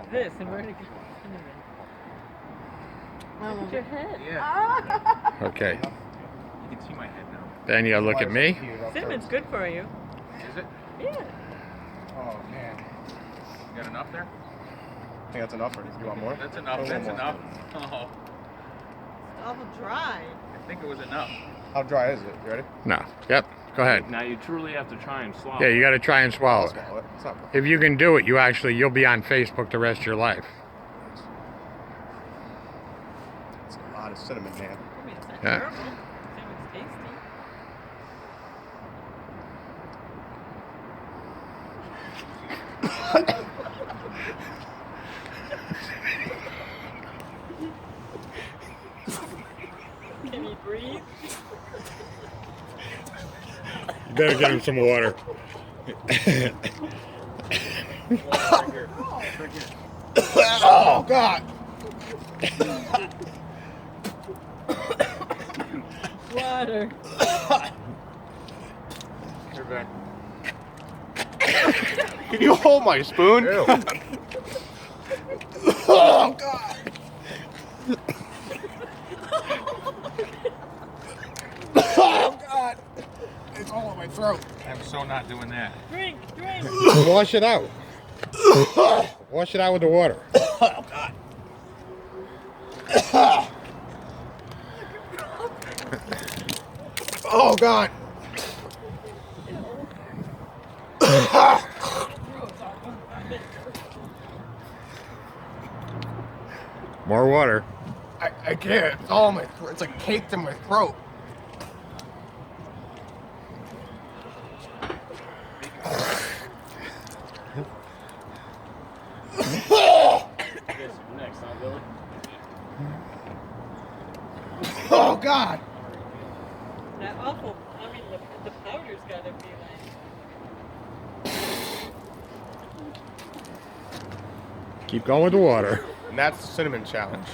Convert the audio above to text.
like this, and where to go? Look at your head. Yeah. Okay. You can see my head now. Then you look at me. Cinnamon's good for you. Is it? Yeah. Oh man. You got enough there? I think that's enough. Or do you want more? That's enough. A That's little more. enough. Oh, It's awful dry. I think it was enough. How dry is it? You ready? No. Yep. Go ahead. Now you truly have to try and swallow. Yeah, you got to try and swallow I'll it. swallow it. It's not. If you can do it, you'll be on Facebook the rest of your life. It's a lot of cinnamon, man. I mean, it's not Yeah. terrible. Cinnamon's tasty. Can he breathe? You better get him some water. Oh God! Water. You're back. Can you hold my spoon? Ew. Oh God! Oh God! It's all in my throat. I'm so not doing that. Drink, drink. Wash it out. Wash it out with the water. Oh God! Oh God! More water. I can't. It's all in my throat. It's like caked in my throat. Next, huh, Billy? Oh God! That awful. I mean, the powder's gotta be like. Keep going with the water. And that's the cinnamon challenge.